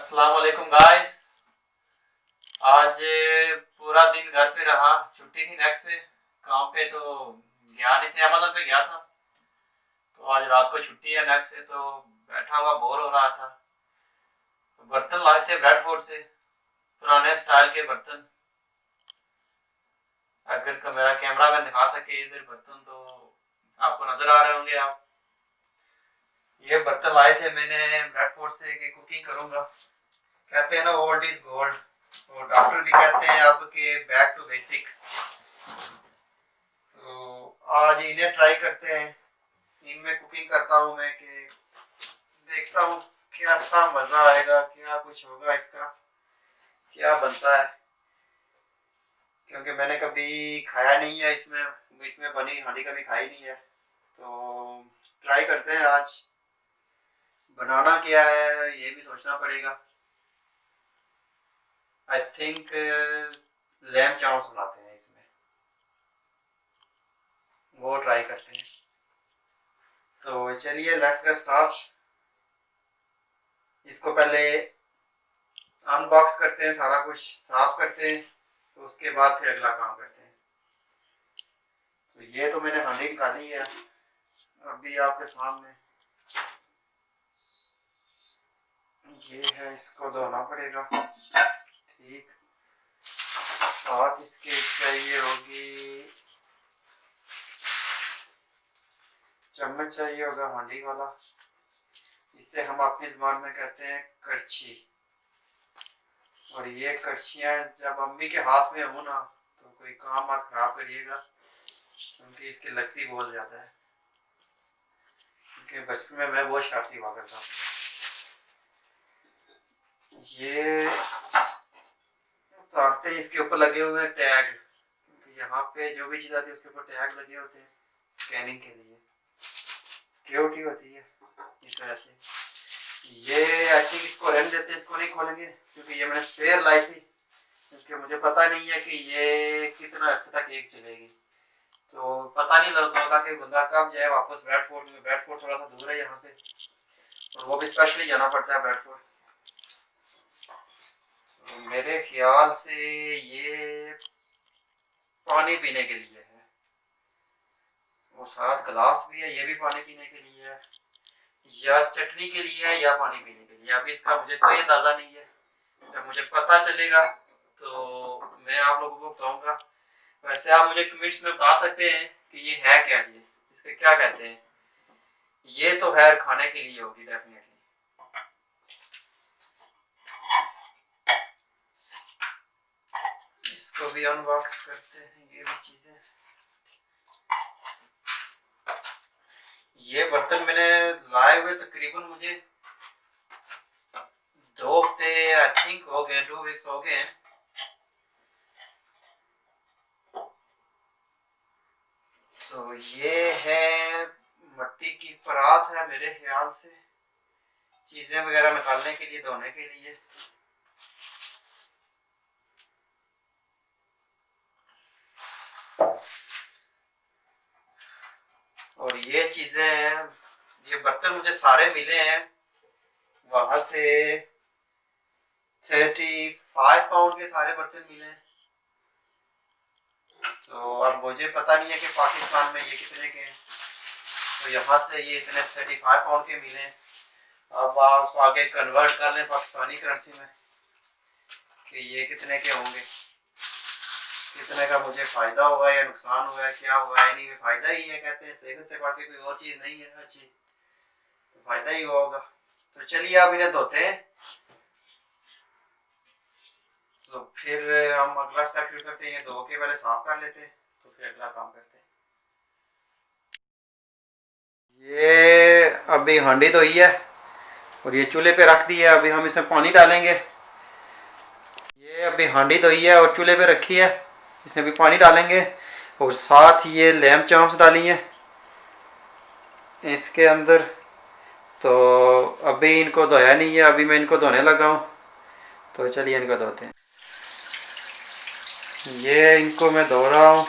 अस्सलाम वालेकुम गाइस। आज पूरा दिन घर पे रहा, छुट्टी थी नेक्स्ट से काम पे, तो गया नहीं से अमेज़न पे गया था। तो आज रात को छुट्टी है नेक्स्ट से, तो बैठा हुआ बोर हो रहा था। तो बर्तन लाए थे ब्रेडफोर्ड से, पुराने स्टाइल के बर्तन। अगर का मेरा कैमरा मैन दिखा सके इधर बर्तन, तो आपको नजर आ रहे होंगे आप। ये बर्तन लाए थे मैंने ब्रेडफोर्ड से कि कुकिंग करूंगा। कहते हैं ना ओल्ड इज गोल्ड, तो डॉक्टर भी कहते हैं अब के बैक टू बेसिक। तो आज इन्हें ट्राई करते हैं, इनमें कुकिंग करता हूँ मैं कि देखता हूँ कैसा मजा आएगा, क्या कुछ होगा, इसका क्या बनता है। क्योंकि मैंने कभी खाया नहीं है, इसमें इसमें बनी हांडी कभी खाई नहीं है। तो ट्राई करते हैं आज। बनाना क्या है ये भी सोचना पड़ेगा। आई थिंक लैम चावल्स बनाते हैं इसमें, वो ट्राई करते हैं। तो चलिए लेट्स गेट स्टार्ट। इसको पहले अनबॉक्स करते हैं, सारा कुछ साफ करते हैं, तो उसके बाद फिर अगला काम करते हैं। तो ये तो मैंने हांडी निकाली है अभी आपके सामने। ये है, इसको धोना पड़ेगा। ठीक, साथ इसके चाहिए होगी चम्मच, चाहिए होगा हांडी वाला। इसे हम अपनी जुबान में कहते हैं करछी। और ये करछियाँ जब अम्मी के हाथ में हो ना, तो कोई काम मत खराब करिएगा, क्योंकि इसकी लगती बहुत ज़्यादा है। क्योंकि बचपन में मैं बहुत शरारती हुआ करता था। ये उतारते हैं, इसके ऊपर लगे हुए हैं टैग, क्योंकि यहाँ पे जो भी चीज़ आती है उसके ऊपर टैग लगे होते हैं स्कैनिंग के लिए, सिक्योरिटी होती है इस वजह से। ये आई थिंक इसको रहने देते हैं, इसको नहीं खोलेंगे, क्योंकि ये मैंने स्पेयर लाई थी, क्योंकि मुझे पता नहीं है कि ये कितना अर्से तक एक चलेगी। तो पता नहीं लगता होता कि बंदा कब जाए वापस ब्रेडफोर्ड में। ब्रेडफोर्ड थोड़ा सा दूर है यहाँ से, और वो भी स्पेशली जाना पड़ता है ब्रेडफोर्ड। तो मेरे ख्याल से ये पानी पीने के लिए है, वो साथ गिलास भी है, ये भी पानी पीने के लिए है, या चटनी के लिए है, या पानी पीने के लिए। अभी इसका मुझे कोई अंदाजा नहीं है, जब मुझे पता चलेगा तो मैं आप लोगों को बताऊंगा। वैसे आप मुझे कमेंट्स में बता सकते हैं कि ये है क्या चीज, इसके क्या कहते हैं। ये तो खैर खाने के लिए होगी डेफिनेटली। इसको भी अनबॉक्स करते हैं, ये भी चीजें। ये बर्तन मैंने लाए हुए तकरीबन मुझे 2 हफ्ते आई थिंक हो गए, 2 वीक्स हो गए हैं। तो ये है मट्टी की परात है मेरे ख्याल से, चीजें वगैरह निकालने के लिए, धोने के लिए। और ये चीजें हैं, ये बर्तन मुझे सारे मिले हैं वहां से 35 पाउंड के सारे बर्तन मिले हैं। तो अब मुझे पता नहीं है कि पाकिस्तान में ये कितने के हैं, तो यहाँ से ये इतने 35 पाउंड के मिले हैं। अब आप आगे कन्वर्ट कर लें पाकिस्तानी करेंसी में कि ये कितने के होंगे, कितने का मुझे फायदा हुआ या नुकसान हुआ है, क्या हुआ है। नहीं, फायदा ही है, कहते हैं सेहत से बढ़ के कोई और चीज नहीं है अच्छी, तो फायदा ही हुआ होगा। तो चलिए अब इन्हें धोते हैं, तो फिर हम अगला स्टेप शुरू करते हैं। ये धो के पहले साफ कर लेते हैं, तो फिर अगला काम करते हैं। ये अभी हांडी धोई है और ये चूल्हे पे रख दी है। अभी हम इसमें पानी डालेंगे। ये अभी हांडी धोई है और चूल्हे पे रखी है, इसमें भी पानी डालेंगे। और साथ ये लैम चाम्स डाली हैं इसके अंदर। तो अभी इनको धोया नहीं है, अभी मैं इनको धोने लगा हूँ। तो चलिए इनको धोते हैं। ये इनको मैं धो रहा हूँ।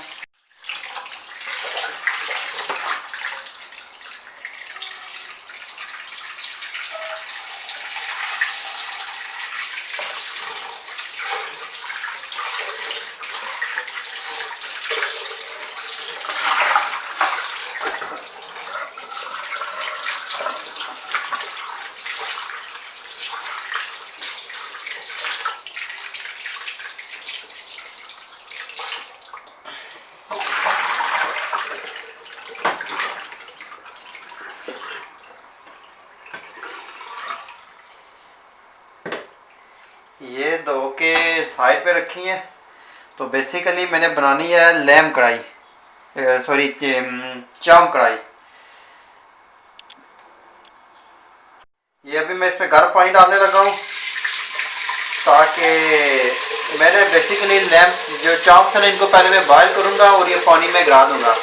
धो के साइड पे रखी हैं। तो बेसिकली मैंने बनानी है लैम कढ़ाई, सॉरी चाम कढ़ाई। ये अभी मैं इसमें गर्म पानी डालने लगा हूँ, ताकि मैंने बेसिकली लैम जो चाम्स है ना इनको पहले मैं बॉयल करूँगा और ये पानी में गिरा दूँगा,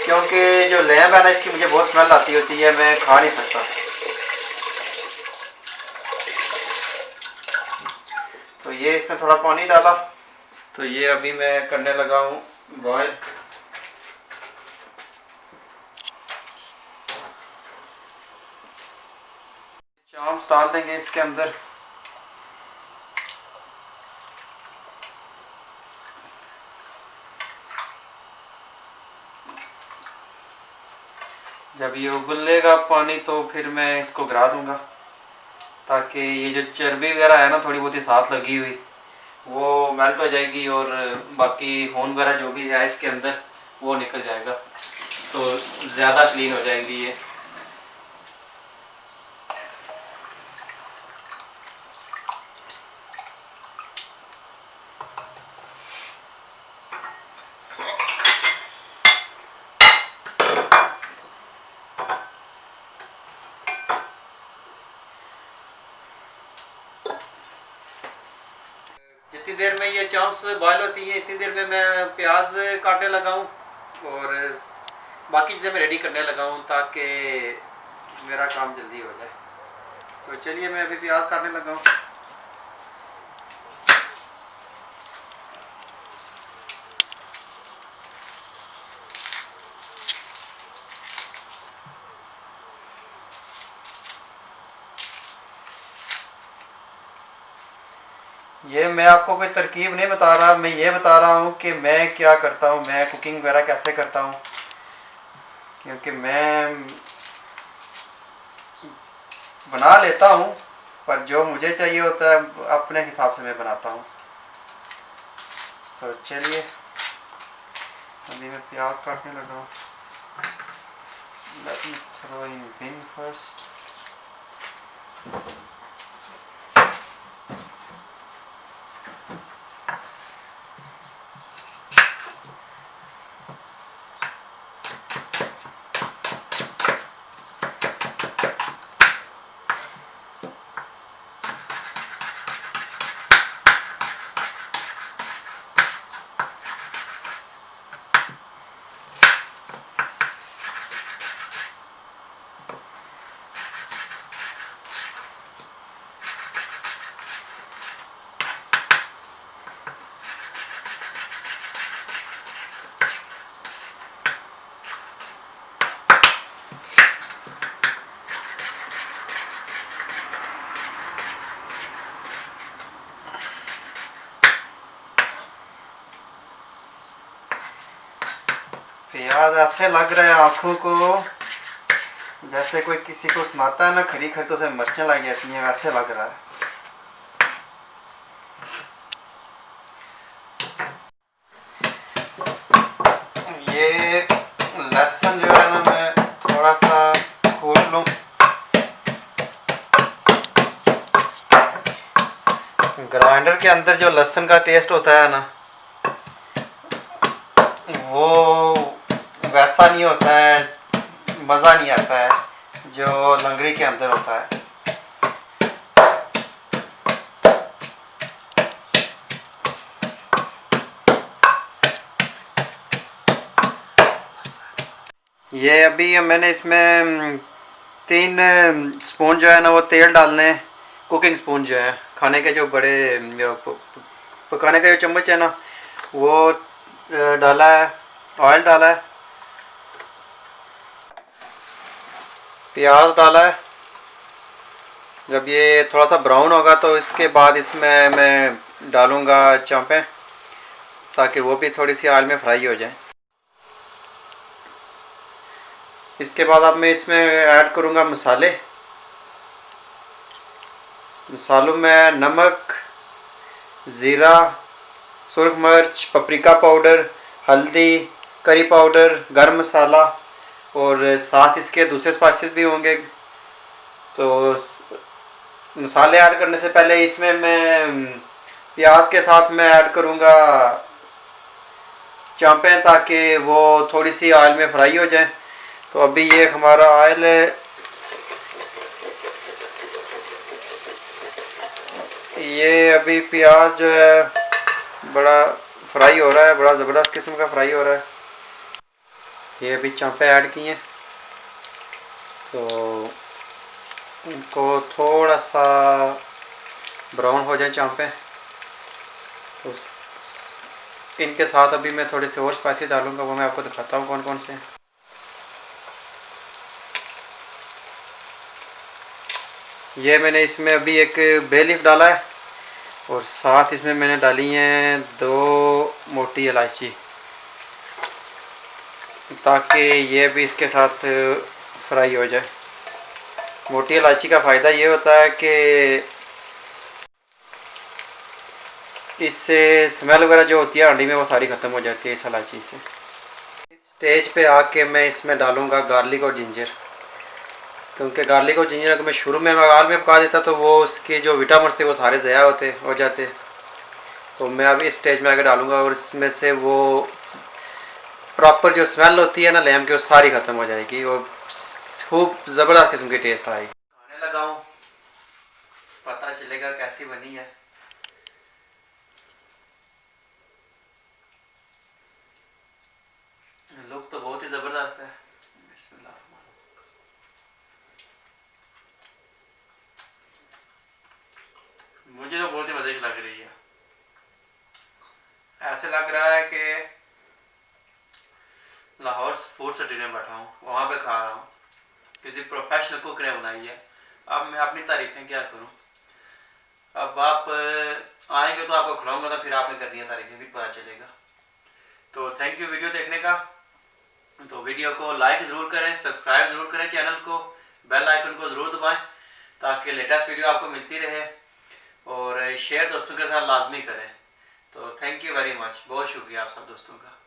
क्योंकि जो लैम है ना इसकी मुझे बहुत स्मेल आती होती है, मैं खा नहीं सकता। तो ये इसमें थोड़ा पानी डाला, तो ये अभी मैं करने लगा हूँ बॉयल। चाम्स डाल देंगे इसके अंदर। जब ये उबलेगा पानी तो फिर मैं इसको गिरा दूंगा, ताकि ये जो चर्बी वगैरह है ना थोड़ी बहुत ही साथ लगी हुई वो मेल्ट हो जाएगी और बाकी खून वगैरह जो भी है इसके अंदर वो निकल जाएगा, तो ज़्यादा क्लीन हो जाएंगी ये। जितनी देर में ये चाम्स बॉयल होती है इतनी देर में मैं प्याज काटने लगा हूँ और बाकी चीज़ें मैं रेडी करने लगा हूँ, ताकि मेरा काम जल्दी हो जाए। तो चलिए मैं अभी प्याज काटने लगा हूँ। ये मैं आपको कोई तरकीब नहीं बता रहा, मैं ये बता रहा हूँ कि मैं क्या करता हूँ, मैं कुकिंग वगैरह कैसे करता हूँ, क्योंकि मैं बना लेता हूँ पर जो मुझे चाहिए होता है अपने हिसाब से मैं बनाता हूँ। तो चलिए अभी मैं प्याज काटने लगा हूँ। Let me throw in bin first. प्याज ऐसे लग रहा है आंखों को जैसे कोई किसी को सुनाता है ना खरी खरी तो उसे मिर्चें लग जाती हैं, वैसे लग रहा है। ये लहसुन जो है ना मैं थोड़ा सा कूट लूँ। ग्राइंडर के अंदर जो लहसुन का टेस्ट होता है ना वो वैसा नहीं होता है, मज़ा नहीं आता है जो लंगड़ी के अंदर होता है। ये अभी मैंने इसमें 3 स्पून जो है ना वो तेल डालने हैं, कुकिंग स्पून जो है खाने के जो बड़े पकाने का जो चम्मच है ना वो डाला है, ऑयल डाला है, प्याज डाला है। जब ये थोड़ा सा ब्राउन होगा तो इसके बाद इसमें मैं डालूँगा चांपें, ताकि वो भी थोड़ी सी ऑयल में फ्राई हो जाए। इसके बाद अब मैं इसमें ऐड करूँगा मसाले। मसालों में नमक, ज़ीरा, सुरख मिर्च, पपरिका पाउडर, हल्दी, करी पाउडर, गरम मसाला और साथ इसके दूसरे स्पाइसेस भी होंगे। तो मसाले ऐड करने से पहले इसमें मैं प्याज के साथ मैं ऐड करूँगा चांपें ताकि वो थोड़ी सी ऑयल में फ्राई हो जाए। तो अभी ये हमारा ऑयल है, ये अभी प्याज जो है बड़ा फ्राई हो रहा है, बड़ा ज़बरदस्त किस्म का फ्राई हो रहा है। ये अभी चांपें ऐड की हैं तो उनको थोड़ा सा ब्राउन हो जाए चांपें, तो इनके साथ अभी मैं थोड़े से और स्पाइसी डालूंगा, वो मैं आपको दिखाता हूँ कौन कौन से हैं। ये मैंने इसमें अभी एक बे लीफ डाला है और साथ इसमें मैंने डाली हैं 2 मोटी इलायची, ताकि ये भी इसके साथ फ्राई हो जाए। मोटी इलायची का फ़ायदा ये होता है कि इससे स्मेल वगैरह जो होती है हांडी में वो सारी ख़त्म हो जाती है इस इलायची से। स्टेज पे आके मैं इसमें डालूँगा गार्लिक और जिंजर, क्योंकि गार्लिक और जिंजर अगर मैं शुरू में आग में पका देता तो वो उसके जो विटामिन थे वो सारे ज़ाया हो जाते। तो मैं अब इस स्टेज में आके डालूँगा और इसमें से वो प्रॉपर जो स्मेल होती है ना लैम की वो सारी ख़त्म हो जाएगी और खूब ज़बरदस्त किस्म की टेस्ट आएगी। खाने लगाऊँ पता चलेगा कैसी बनी है। लुक तो बहुत ही ज़बरदस्त है। मुझे तो बहुत ही मज़े की लग रही है। ऐसे लग रहा है कि लाहौर फूड सिटी में बैठा हूँ, वहाँ पे खा रहा हूँ, किसी प्रोफेशनल कुक ने बनाई है। अब मैं अपनी तारीफ़ें क्या करूँ, अब आप आएंगे तो आपको खिलाऊंगा तो फिर आपने कर दिया तारीफ़ें, फिर पता चलेगा। तो थैंक यू वीडियो देखने का। तो वीडियो को लाइक ज़रूर करें, सब्सक्राइब ज़रूर करें चैनल को, बेल आइकन को ज़रूर दबाएं ताकि लेटेस्ट वीडियो आपको मिलती रहे, और शेयर दोस्तों के साथ लाजमी करें। तो थैंक यू वेरी मच, बहुत शुक्रिया आप सब दोस्तों का।